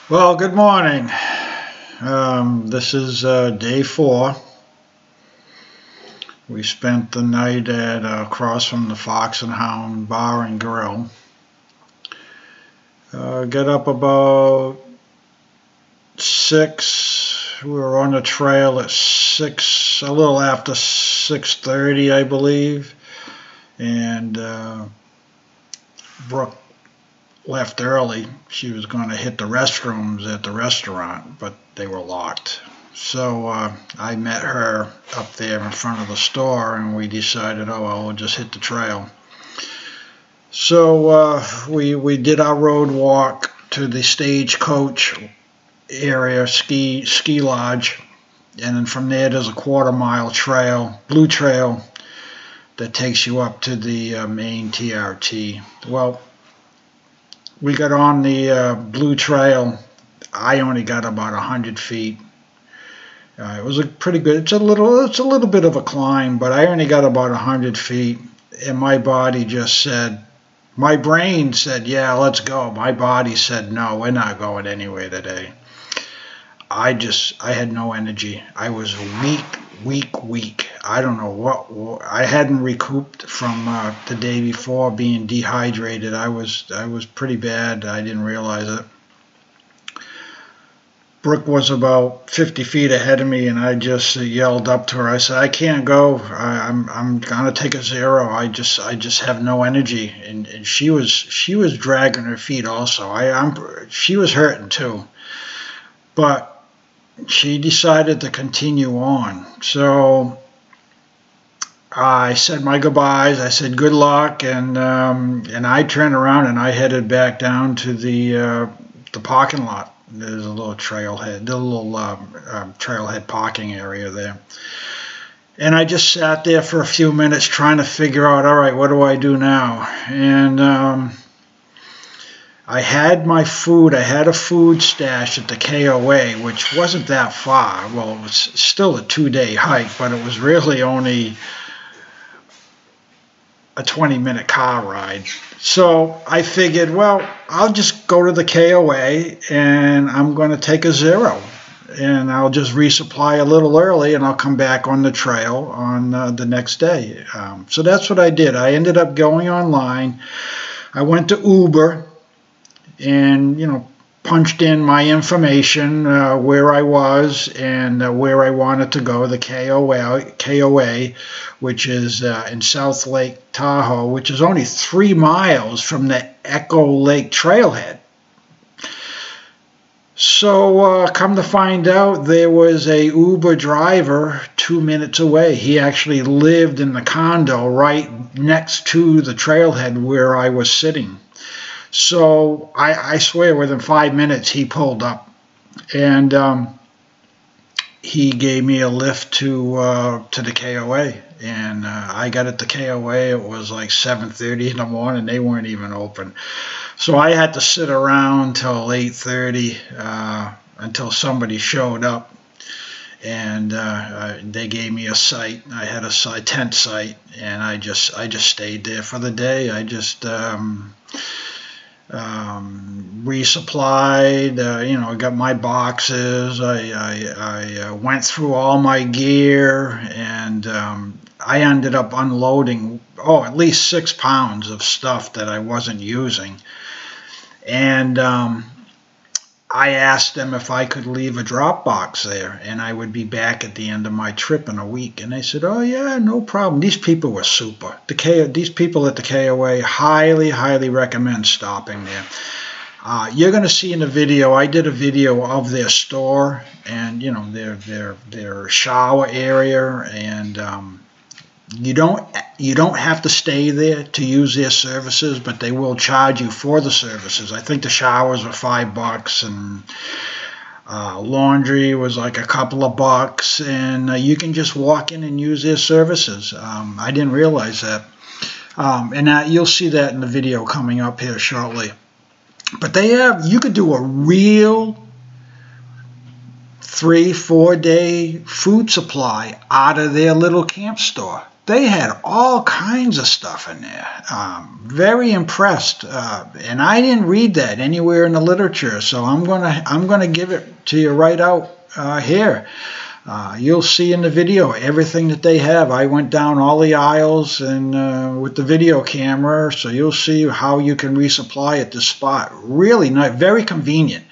Well, good morning. This is day 4. We spent the night at across from the Fox and Hound Bar and Grill. Got up about 6. We were on the trail at 6, a little after 6:30, I believe, and Brooke left early. She was going to hit the restrooms at the restaurant, but they were locked. So I met her up there in front of the store, and we decided, oh well, we'll just hit the trail. So we did our road walk to the Stagecoach area, ski lodge, and then from there there's a 1/4-mile trail, blue trail, that takes you up to the main TRT. Well, we got on the blue trail. I only got about 100 feet. It was a pretty good. It's a little bit of a climb, but I only got about 100 feet, and my body just said, my brain said, yeah, let's go. My body said, no, we're not going anywhere today. I had no energy. I was weak. I don't know what I hadn't recouped from the day before, being dehydrated. I was pretty bad. I didn't realize it. Brooke was about 50 feet ahead of me, and I just yelled up to her. I said, I can't go. I'm gonna take a 0. I just have no energy. And she was dragging her feet also. She was hurting too, but she decided to continue on. So I said my goodbyes. I said good luck, and I turned around and I headed back down to the parking lot. There's a little trailhead, trailhead parking area there. And I just sat there for a few minutes trying to figure out, all right, what do I do now? And I had my food. I had a food stash at the KOA, which wasn't that far. Well, it was still a 2-day hike, but it was really only a 20-minute car ride. So I figured, well, I'll just go to the KOA and I'm going to take a 0. And I'll just resupply a little early, and I'll come back on the trail on the next day. So that's what I did. I ended up going online. I went to Uber and, punched in my information, where I was and where I wanted to go, the KOA, which is in South Lake Tahoe, which is only 3 miles from the Echo Lake trailhead. So come to find out, there was a Uber driver 2 minutes away. He actually lived in the condo right next to the trailhead where I was sitting. So I swear within 5 minutes he pulled up, and he gave me a lift to the KOA. And I got at the KOA. It was like 7:30 in the morning. They weren't even open. So I had to sit around till 8:30 until somebody showed up, and they gave me a site. I had a tent site, and I just stayed there for the day. I just resupplied, got my boxes. I went through all my gear, and I ended up unloading at least 6 pounds of stuff that I wasn't using. And I asked them if I could leave a drop box there, and I would be back at the end of my trip in a week. And they said, oh yeah, no problem. These people were super. These people at the KOA, highly recommend stopping there. You're going to see in the video, I did a video of their store and their shower area, and you don't have to stay there to use their services, but they will charge you for the services. I think the showers were $5, and laundry was like a couple of bucks, and you can just walk in and use their services. I didn't realize that, and you'll see that in the video coming up here shortly. But you could do a real 3-4 day food supply out of their little camp store. they had all kinds of stuff in there. Very impressed, and I didn't read that anywhere in the literature, so I'm gonna give it to you right out here. You'll see in the video everything that they have. I went down all the aisles and with the video camera, so you'll see how you can resupply at this spot. Really nice, very convenient.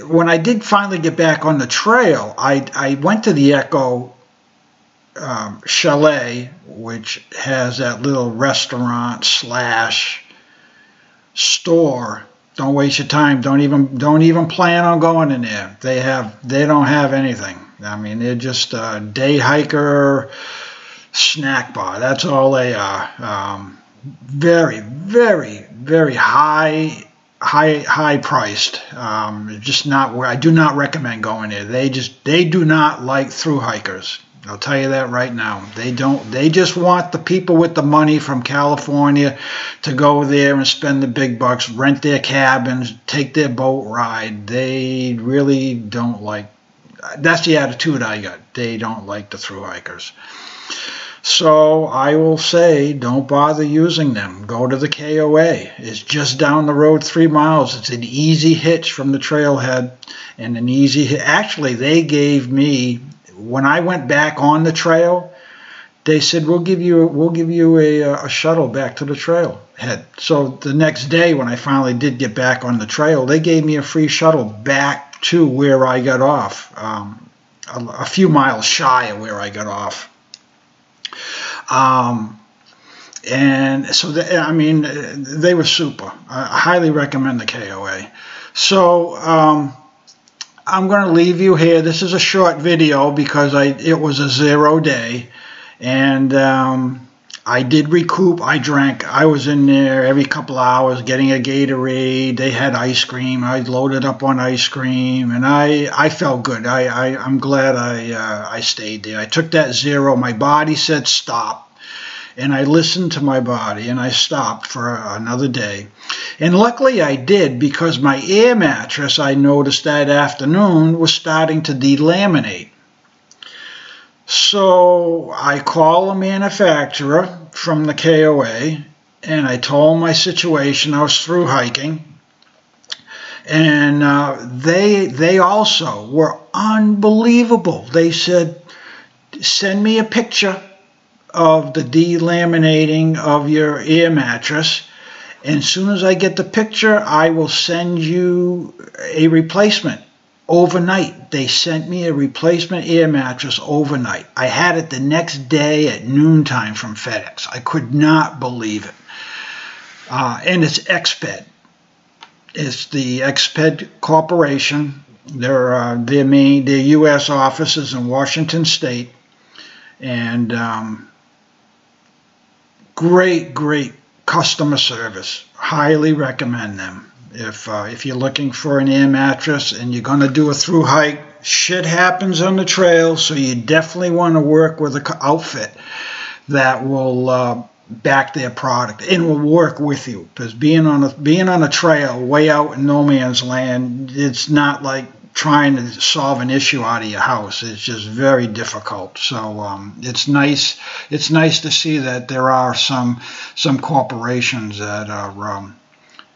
When I did finally get back on the trail, I went to the Echo Chalet, which has that little restaurant / store. Don't waste your time. Don't even plan on going in there. They don't have anything. I mean, they're just a day hiker snack bar. That's all they are. Very, very, very high priced. Just not where I do not recommend going there. They do not like through hikers. I'll tell you that right now. They just want the people with the money from California to go there and spend the big bucks, rent their cabins, take their boat ride. They really don't like, that's the attitude I got. They don't like the through hikers. So I will say, don't bother using them. Go to the KOA. It's just down the road 3 miles. It's an easy hitch from the trailhead, and an easy hit. Actually, they gave me, when I went back on the trail, they said, we'll give you a shuttle back to the trailhead. So the next day, when I finally did get back on the trail, they gave me a free shuttle back to where I got off, a few miles shy of where I got off. And so, they were super. I highly recommend the KOA. So, I'm going to leave you here. This is a short video because it was a 0 day, and I did recoup. I was in there every couple hours getting a Gatorade. They had ice cream. I loaded up on ice cream, and I felt good. I'm glad I stayed there. I took that 0. My body said stop, and I listened to my body, and I stopped for another day. And luckily I did, because my air mattress, I noticed that afternoon, was starting to delaminate. So I called a manufacturer from the KOA, and I told my situation. I was through hiking, and they also were unbelievable. They said, send me a picture of the delaminating of your air mattress, and as soon as I get the picture, I will send you a replacement overnight. They sent me a replacement air mattress overnight. I had it the next day at noontime from FedEx. I could not believe it. And it's Exped. It's the Exped Corporation. Their U.S. office is in Washington State, and great customer service. Highly recommend them. If you're looking for an air mattress and you're going to do a through hike, shit happens on the trail, so you definitely want to work with an outfit that will back their product and will work with you. Because being on a trail way out in no man's land, it's not like trying to solve an issue out of your house. It's just very difficult. So it's nice to see that there are some corporations that are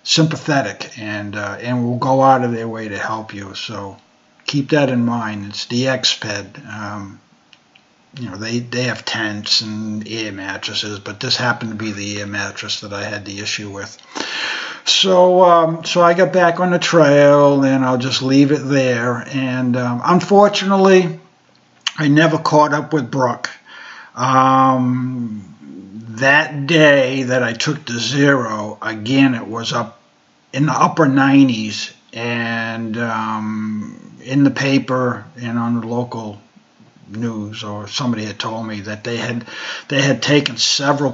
sympathetic and will go out of their way to help you. So keep that in mind. It's the Exped. They have tents and air mattresses, but this happened to be the air mattress that I had the issue with. So I got back on the trail, and I'll just leave it there. And unfortunately, I never caught up with Brooke. That day that I took the 0, again, it was up in the upper 90s, and in the paper and on the local news, or somebody had told me that they had taken several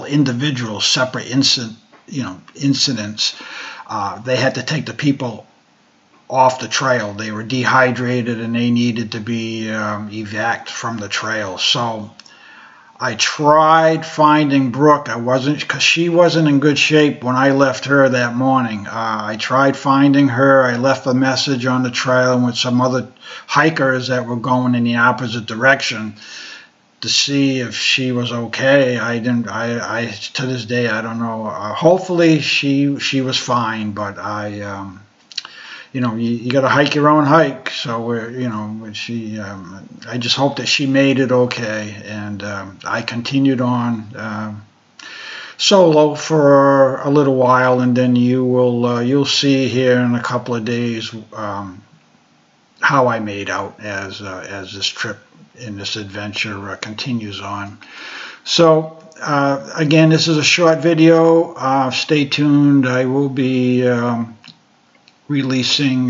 individuals, separate incidents. They had to take the people off the trail. They were dehydrated and they needed to be evac'd from the trail. So I tried finding Brooke. Because she wasn't in good shape when I left her that morning. I tried finding her. I left a message on the trail with some other hikers that were going in the opposite direction to see if she was okay. I didn't. I to this day I don't know. Hopefully she was fine, but you got to hike your own hike. So I just hope that she made it okay, and I continued on solo for a little while, and then you'll see here in a couple of days how I made out as this trip in this adventure continues on. So again, this is a short video. Stay tuned. I will be releasing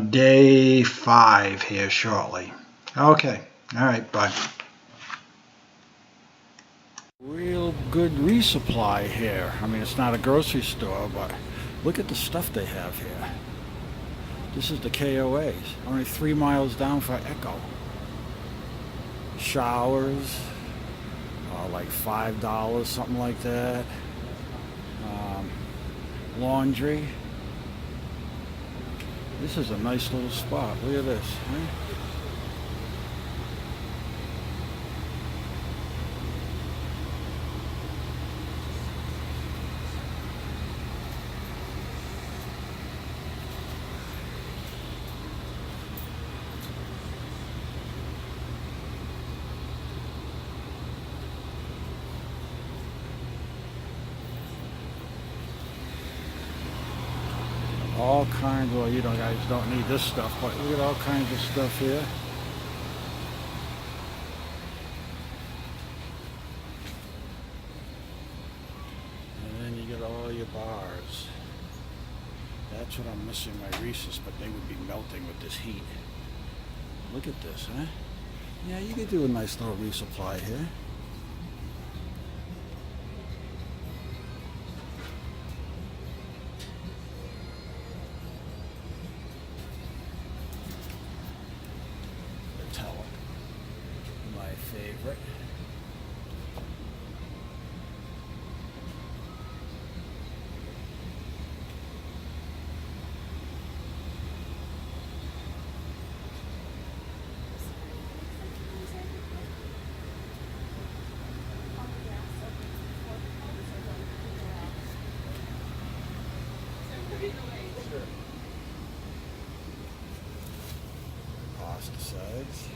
day 5 here shortly. Okay. All right. Bye. Real good resupply here. I mean, it's not a grocery store, but look at the stuff they have here. This is the KOAs. Only 3 miles down for Echo. Showers, like $5, something like that. Laundry. This is a nice little spot. Look at this. Huh? All kinds, well, you know, guys don't need this stuff, but look at all kinds of stuff here. And then you get all your bars. That's what I'm missing, my Reese's, but they would be melting with this heat. Look at this, huh? Yeah, you could do a nice little resupply here. My favorite. Pasta sides.